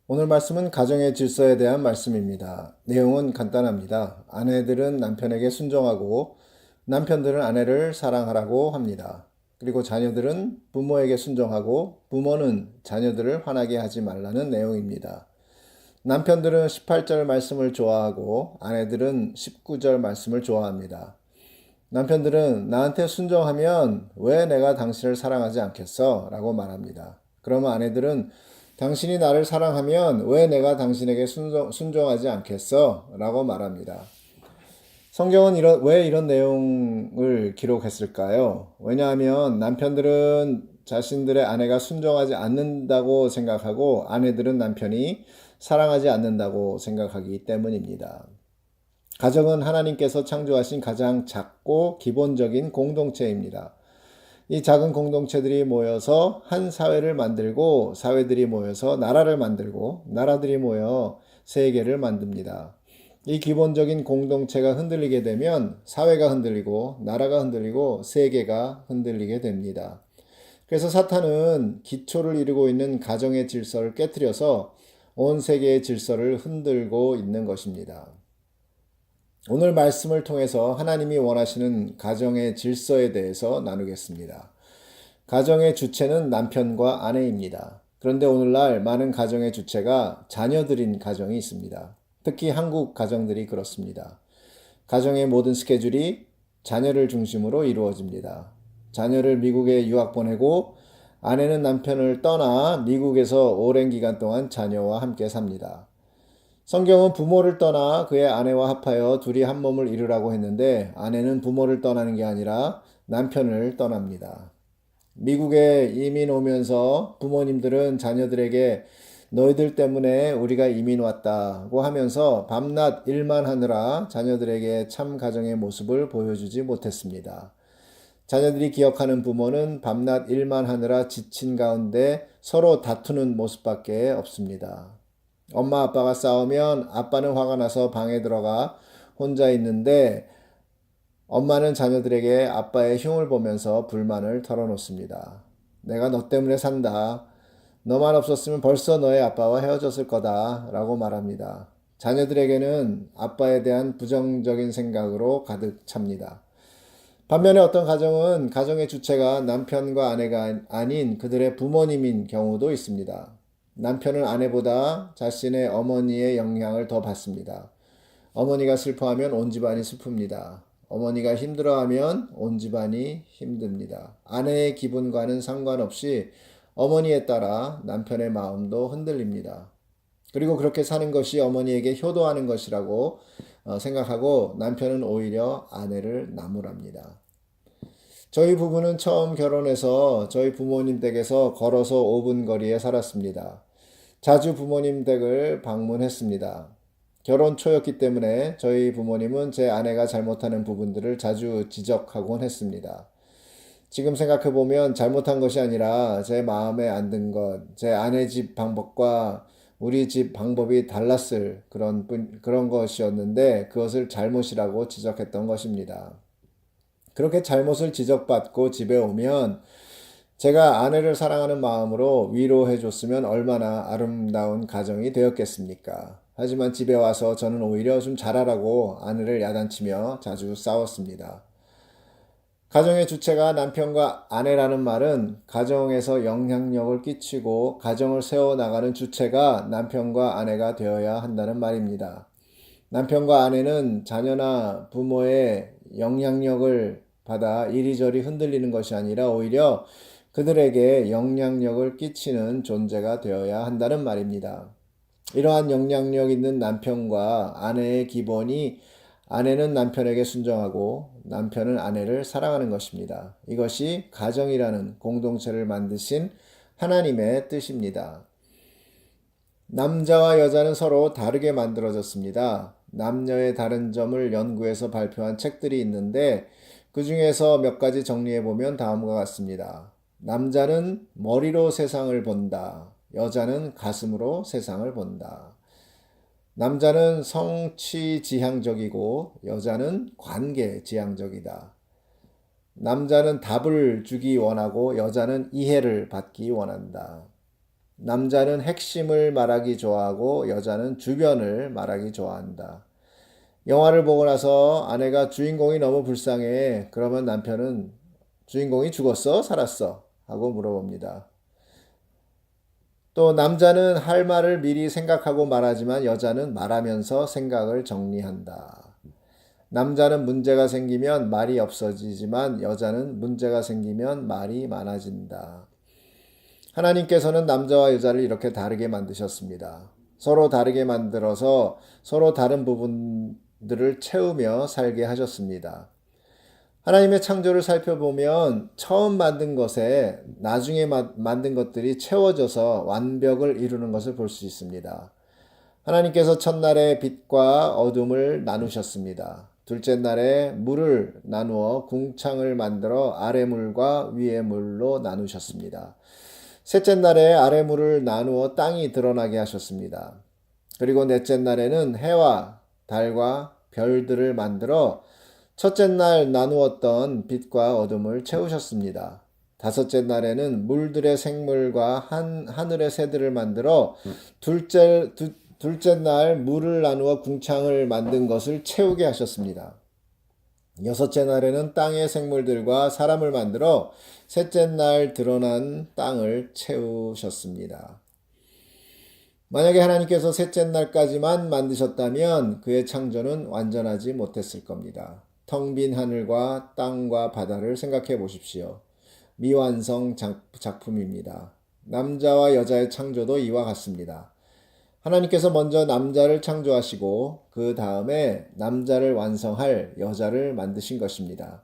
오늘 말씀은 가정의 질서에 대한 말씀입니다. 내용은 간단합니다. 아내들은 남편에게 순종하고 남편들은 아내를 사랑하라고 합니다. 그리고 자녀들은 부모에게 순종하고 부모는 자녀들을 화나게 하지 말라는 내용입니다. 남편들은 18절 말씀을 좋아하고 아내들은 19절 말씀을 좋아합니다. 남편들은 나한테 순종하면 왜 내가 당신을 사랑하지 않겠어? 라고 말합니다. 그러면 아내들은 당신이 나를 사랑하면 왜 내가 당신에게 순종하지 않겠어? 라고 말합니다. 성경은 왜 이런 내용을 기록했을까요? 왜냐하면 남편들은 자신들의 아내가 순종하지 않는다고 생각하고 아내들은 남편이 사랑하지 않는다고 생각하기 때문입니다. 가정은 하나님께서 창조하신 가장 작고 기본적인 공동체입니다. 이 작은 공동체들이 모여서 한 사회를 만들고 사회들이 모여서 나라를 만들고 나라들이 모여 세계를 만듭니다. 이 기본적인 공동체가 흔들리게 되면 사회가 흔들리고 나라가 흔들리고 세계가 흔들리게 됩니다. 그래서 사탄은 기초를 이루고 있는 가정의 질서를 깨뜨려서 온 세계의 질서를 흔들고 있는 것입니다. 오늘 말씀을 통해서 하나님이 원하시는 가정의 질서에 대해서 나누겠습니다. 가정의 주체는 남편과 아내입니다. 그런데 오늘날 많은 가정의 주체가 자녀들인 가정이 있습니다. 특히 한국 가정들이 그렇습니다. 가정의 모든 스케줄이 자녀를 중심으로 이루어집니다. 자녀를 미국에 유학 보내고 아내는 남편을 떠나 미국에서 오랜 기간 동안 자녀와 함께 삽니다. 성경은 부모를 떠나 그의 아내와 합하여 둘이 한 몸을 이루라고 했는데 아내는 부모를 떠나는 게 아니라 남편을 떠납니다. 미국에 이민 오면서 부모님들은 자녀들에게 너희들 때문에 우리가 이민 왔다고 하면서 밤낮 일만 하느라 자녀들에게 참 가정의 모습을 보여주지 못했습니다. 자녀들이 기억하는 부모는 밤낮 일만 하느라 지친 가운데 서로 다투는 모습밖에 없습니다. 엄마 아빠가 싸우면 아빠는 화가 나서 방에 들어가 혼자 있는데 엄마는 자녀들에게 아빠의 흉을 보면서 불만을 털어놓습니다. 내가 너 때문에 산다. 너만 없었으면 벌써 너의 아빠와 헤어졌을 거다. 라고 말합니다. 자녀들에게는 아빠에 대한 부정적인 생각으로 가득 찹니다. 반면에 어떤 가정은 가정의 주체가 남편과 아내가 아닌 그들의 부모님인 경우도 있습니다. 남편은 아내보다 자신의 어머니의 영향을 더 받습니다. 어머니가 슬퍼하면 온 집안이 슬픕니다. 어머니가 힘들어하면 온 집안이 힘듭니다. 아내의 기분과는 상관없이 어머니에 따라 남편의 마음도 흔들립니다. 그리고 그렇게 사는 것이 어머니에게 효도하는 것이라고 생각하고 남편은 오히려 아내를 나무랍니다. 저희 부부는 처음 결혼해서 저희 부모님 댁에서 걸어서 5분 거리에 살았습니다. 자주 부모님 댁을 방문했습니다. 결혼 초였기 때문에 저희 부모님은 제 아내가 잘못하는 부분들을 자주 지적하곤 했습니다. 지금 생각해보면 잘못한 것이 아니라 제 마음에 안 든 것, 제 아내 집 방법과 우리 집 방법이 달랐을 그런 것이었는데 그것을 잘못이라고 지적했던 것입니다. 그렇게 잘못을 지적받고 집에 오면 제가 아내를 사랑하는 마음으로 위로해 줬으면 얼마나 아름다운 가정이 되었겠습니까? 하지만 집에 와서 저는 오히려 좀 잘하라고 아내를 야단치며 자주 싸웠습니다. 가정의 주체가 남편과 아내라는 말은 가정에서 영향력을 끼치고 가정을 세워나가는 주체가 남편과 아내가 되어야 한다는 말입니다. 남편과 아내는 자녀나 부모의 영향력을 받아 이리저리 흔들리는 것이 아니라 오히려 그들에게 영향력을 끼치는 존재가 되어야 한다는 말입니다. 이러한 영향력 있는 남편과 아내의 기본이 아내는 남편에게 순종하고 남편은 아내를 사랑하는 것입니다. 이것이 가정이라는 공동체를 만드신 하나님의 뜻입니다. 남자와 여자는 서로 다르게 만들어졌습니다. 남녀의 다른 점을 연구해서 발표한 책들이 있는데 그 중에서 몇 가지 정리해 보면 다음과 같습니다. 남자는 머리로 세상을 본다. 여자는 가슴으로 세상을 본다. 남자는 성취 지향적이고 여자는 관계 지향적이다. 남자는 답을 주기 원하고 여자는 이해를 받기 원한다. 남자는 핵심을 말하기 좋아하고 여자는 주변을 말하기 좋아한다. 영화를 보고 나서 아내가 주인공이 너무 불쌍해. 그러면 남편은 주인공이 죽었어? 살았어? 하고 물어봅니다. 또 남자는 할 말을 미리 생각하고 말하지만 여자는 말하면서 생각을 정리한다. 남자는 문제가 생기면 말이 없어지지만 여자는 문제가 생기면 말이 많아진다. 하나님께서는 남자와 여자를 이렇게 다르게 만드셨습니다. 서로 다르게 만들어서 서로 다른 부분들을 채우며 살게 하셨습니다. 하나님의 창조를 살펴보면 처음 만든 것에 나중에 만든 것들이 채워져서 완벽을 이루는 것을 볼 수 있습니다. 하나님께서 첫날에 빛과 어둠을 나누셨습니다. 둘째 날에 물을 나누어 궁창을 만들어 아래 물과 위의 물로 나누셨습니다. 셋째 날에 아래 물을 나누어 땅이 드러나게 하셨습니다. 그리고 넷째 날에는 해와 달과 별들을 만들어 첫째 날 나누었던 빛과 어둠을 채우셨습니다. 다섯째 날에는 물들의 생물과 하늘의 새들을 만들어 둘째 날 물을 나누어 궁창을 만든 것을 채우게 하셨습니다. 여섯째 날에는 땅의 생물들과 사람을 만들어 셋째 날 드러난 땅을 채우셨습니다. 만약에 하나님께서 셋째 날까지만 만드셨다면 그의 창조는 완전하지 못했을 겁니다. 텅 빈 하늘과 땅과 바다를 생각해 보십시오. 미완성 작품입니다. 남자와 여자의 창조도 이와 같습니다. 하나님께서 먼저 남자를 창조하시고 그 다음에 남자를 완성할 여자를 만드신 것입니다.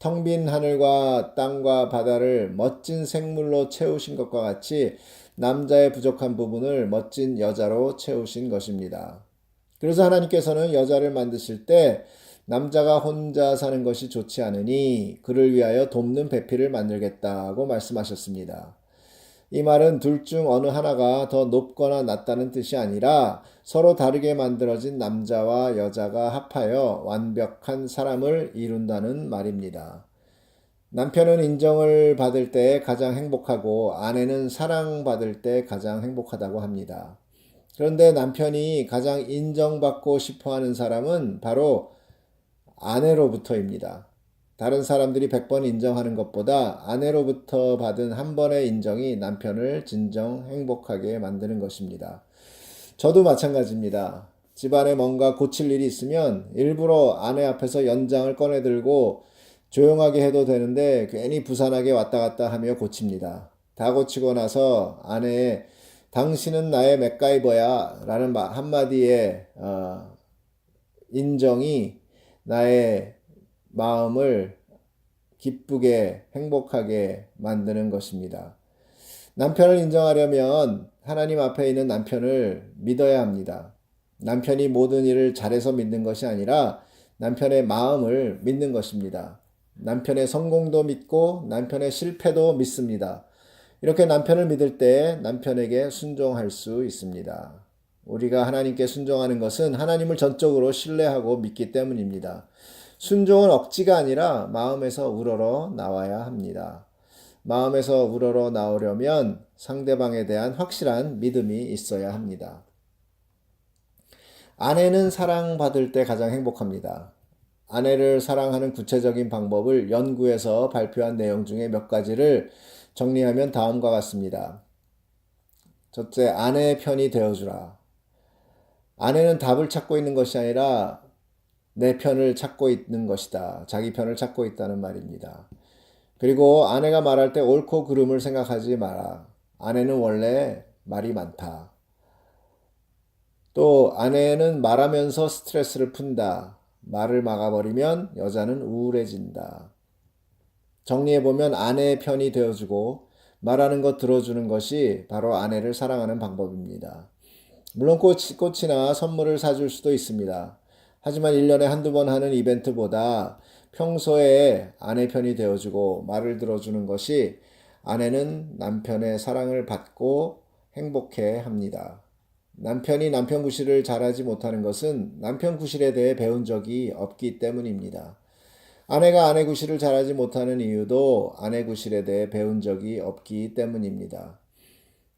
텅 빈 하늘과 땅과 바다를 멋진 생물로 채우신 것과 같이 남자의 부족한 부분을 멋진 여자로 채우신 것입니다. 그래서 하나님께서는 여자를 만드실 때 남자가 혼자 사는 것이 좋지 않으니 그를 위하여 돕는 배필을 만들겠다고 말씀하셨습니다. 이 말은 둘 중 어느 하나가 더 높거나 낮다는 뜻이 아니라 서로 다르게 만들어진 남자와 여자가 합하여 완벽한 사람을 이룬다는 말입니다. 남편은 인정을 받을 때 가장 행복하고 아내는 사랑받을 때 가장 행복하다고 합니다. 그런데 남편이 가장 인정받고 싶어 하는 사람은 바로 아내로부터입니다. 다른 사람들이 100번 인정하는 것보다 아내로부터 받은 한 번의 인정이 남편을 진정 행복하게 만드는 것입니다. 저도 마찬가지입니다. 집안에 뭔가 고칠 일이 있으면 일부러 아내 앞에서 연장을 꺼내들고 조용하게 해도 되는데 괜히 부산하게 왔다 갔다 하며 고칩니다. 다 고치고 나서 아내의 당신은 나의 맥가이버야 라는 한마디의 인정이 나의 마음을 기쁘게 행복하게 만드는 것입니다. 남편을 인정하려면 하나님 앞에 있는 남편을 믿어야 합니다. 남편이 모든 일을 잘해서 믿는 것이 아니라 남편의 마음을 믿는 것입니다. 남편의 성공도 믿고 남편의 실패도 믿습니다. 이렇게 남편을 믿을 때 남편에게 순종할 수 있습니다. 우리가 하나님께 순종하는 것은 하나님을 전적으로 신뢰하고 믿기 때문입니다. 순종은 억지가 아니라 마음에서 우러러 나와야 합니다. 마음에서 우러러 나오려면 상대방에 대한 확실한 믿음이 있어야 합니다. 아내는 사랑받을 때 가장 행복합니다. 아내를 사랑하는 구체적인 방법을 연구해서 발표한 내용 중에 몇 가지를 정리하면 다음과 같습니다. 첫째, 아내의 편이 되어주라. 아내는 답을 찾고 있는 것이 아니라 내 편을 찾고 있는 것이다. 자기 편을 찾고 있다는 말입니다. 그리고 아내가 말할 때 옳고 그름을 생각하지 마라. 아내는 원래 말이 많다. 또 아내는 말하면서 스트레스를 푼다. 말을 막아버리면 여자는 우울해진다. 정리해보면 아내의 편이 되어주고 말하는 것 들어주는 것이 바로 아내를 사랑하는 방법입니다. 물론 꽃이나 선물을 사줄 수도 있습니다. 하지만 1년에 한두 번 하는 이벤트보다 평소에 아내 편이 되어주고 말을 들어주는 것이 아내는 남편의 사랑을 받고 행복해 합니다. 남편이 남편 구실을 잘하지 못하는 것은 남편 구실에 대해 배운 적이 없기 때문입니다. 아내가 아내 구실을 잘하지 못하는 이유도 아내 구실에 대해 배운 적이 없기 때문입니다.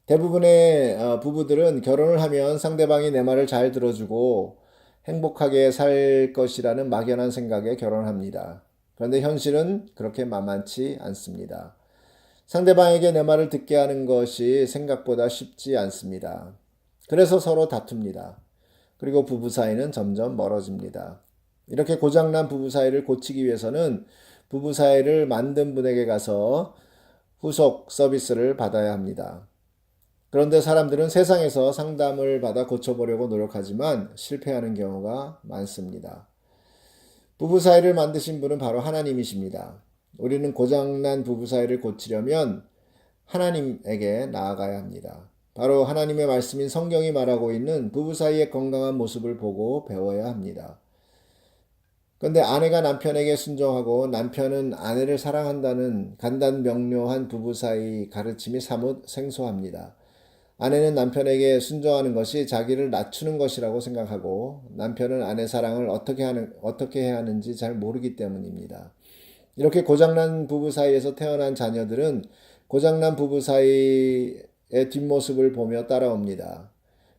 대부분의 부부들은 결혼을 하면 상대방이 내 말을 잘 들어주고 행복하게 살 것이라는 막연한 생각에 결혼합니다. 그런데 현실은 그렇게 만만치 않습니다. 상대방에게 내 말을 듣게 하는 것이 생각보다 쉽지 않습니다. 그래서 서로 다툽니다. 그리고 부부 사이는 점점 멀어집니다. 이렇게 고장난 부부 사이를 고치기 위해서는 부부 사이를 만든 분에게 가서 후속 서비스를 받아야 합니다. 그런데 사람들은 세상에서 상담을 받아 고쳐보려고 노력하지만 실패하는 경우가 많습니다. 부부 사이를 만드신 분은 바로 하나님이십니다. 우리는 고장난 부부 사이를 고치려면 하나님에게 나아가야 합니다. 바로 하나님의 말씀인 성경이 말하고 있는 부부 사이의 건강한 모습을 보고 배워야 합니다. 그런데 아내가 남편에게 순종하고 남편은 아내를 사랑한다는 간단명료한 부부 사이 가르침이 사뭇 생소합니다. 아내는 남편에게 순종하는 것이 자기를 낮추는 것이라고 생각하고 남편은 아내 사랑을 어떻게 해야 하는지 잘 모르기 때문입니다. 이렇게 고장난 부부 사이에서 태어난 자녀들은 고장난 부부 사이의 뒷모습을 보며 따라옵니다.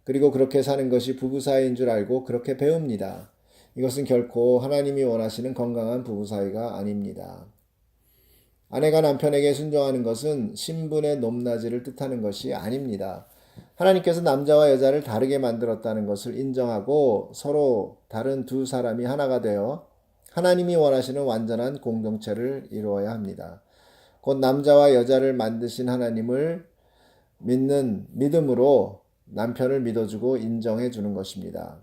그리고 그렇게 사는 것이 부부 사이인 줄 알고 그렇게 배웁니다. 이것은 결코 하나님이 원하시는 건강한 부부 사이가 아닙니다. 아내가 남편에게 순종하는 것은 신분의 높낮이를 뜻하는 것이 아닙니다. 하나님께서 남자와 여자를 다르게 만들었다는 것을 인정하고 서로 다른 두 사람이 하나가 되어 하나님이 원하시는 완전한 공동체를 이루어야 합니다. 곧 남자와 여자를 만드신 하나님을 믿는 믿음으로 남편을 믿어주고 인정해 주는 것입니다.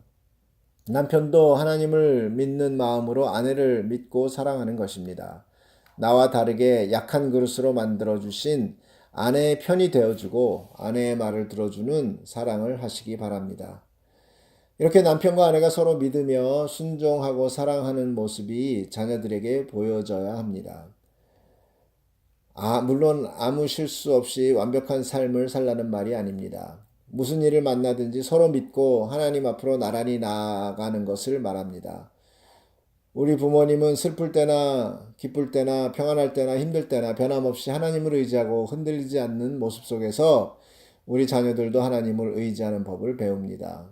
남편도 하나님을 믿는 마음으로 아내를 믿고 사랑하는 것입니다. 나와 다르게 약한 그릇으로 만들어주신 아내의 편이 되어주고 아내의 말을 들어주는 사랑을 하시기 바랍니다. 이렇게 남편과 아내가 서로 믿으며 순종하고 사랑하는 모습이 자녀들에게 보여져야 합니다. 물론 아무 실수 없이 완벽한 삶을 살라는 말이 아닙니다. 무슨 일을 만나든지 서로 믿고 하나님 앞으로 나란히 나아가는 것을 말합니다. 우리 부모님은 슬플 때나 기쁠 때나 평안할 때나 힘들 때나 변함없이 하나님을 의지하고 흔들리지 않는 모습 속에서 우리 자녀들도 하나님을 의지하는 법을 배웁니다.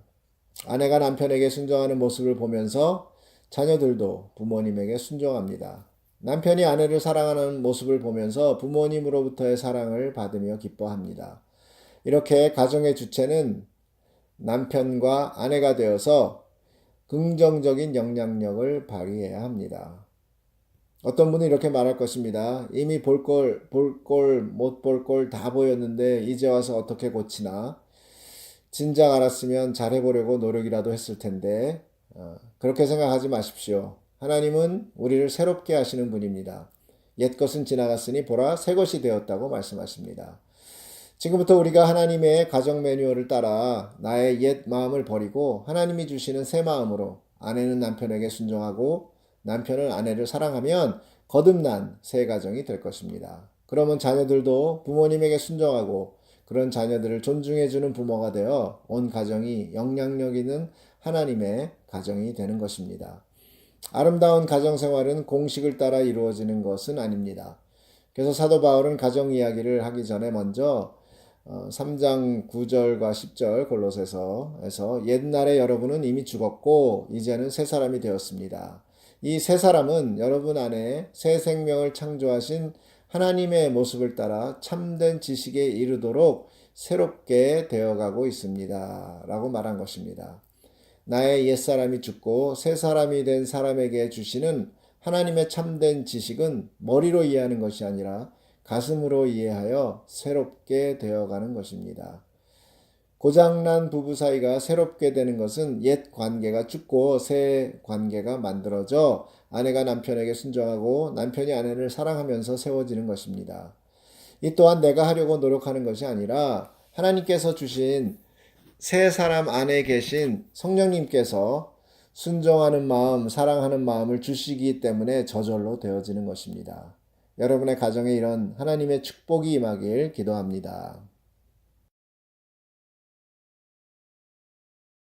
아내가 남편에게 순종하는 모습을 보면서 자녀들도 부모님에게 순종합니다. 남편이 아내를 사랑하는 모습을 보면서 부모님으로부터의 사랑을 받으며 기뻐합니다. 이렇게 가정의 주체는 남편과 아내가 되어서 긍정적인 영향력을 발휘해야 합니다. 어떤 분은 이렇게 말할 것입니다. 이미 못 볼 걸 다 보였는데 이제 와서 어떻게 고치나? 진작 알았으면 잘해보려고 노력이라도 했을 텐데 그렇게 생각하지 마십시오. 하나님은 우리를 새롭게 하시는 분입니다. 옛 것은 지나갔으니 보라 새 것이 되었다고 말씀하십니다. 지금부터 우리가 하나님의 가정 매뉴얼을 따라 나의 옛 마음을 버리고 하나님이 주시는 새 마음으로 아내는 남편에게 순종하고 남편은 아내를 사랑하면 거듭난 새 가정이 될 것입니다. 그러면 자녀들도 부모님에게 순종하고 그런 자녀들을 존중해주는 부모가 되어 온 가정이 영향력 있는 하나님의 가정이 되는 것입니다. 아름다운 가정생활은 공식을 따라 이루어지는 것은 아닙니다. 그래서 사도 바울은 가정 이야기를 하기 전에 먼저 3장 9절과 10절 골로새서에서 옛날에 여러분은 이미 죽었고 이제는 새 사람이 되었습니다. 이 새 사람은 여러분 안에 새 생명을 창조하신 하나님의 모습을 따라 참된 지식에 이르도록 새롭게 되어가고 있습니다. 라고 말한 것입니다. 나의 옛사람이 죽고 새 사람이 된 사람에게 주시는 하나님의 참된 지식은 머리로 이해하는 것이 아니라 가슴으로 이해하여 새롭게 되어가는 것입니다. 고장난 부부 사이가 새롭게 되는 것은 옛 관계가 죽고 새 관계가 만들어져 아내가 남편에게 순종하고 남편이 아내를 사랑하면서 세워지는 것입니다. 이 또한 내가 하려고 노력하는 것이 아니라 하나님께서 주신 새 사람 안에 계신 성령님께서 순종하는 마음, 사랑하는 마음을 주시기 때문에 저절로 되어지는 것입니다. 여러분의 가정에 이런 하나님의 축복이 임하길 기도합니다.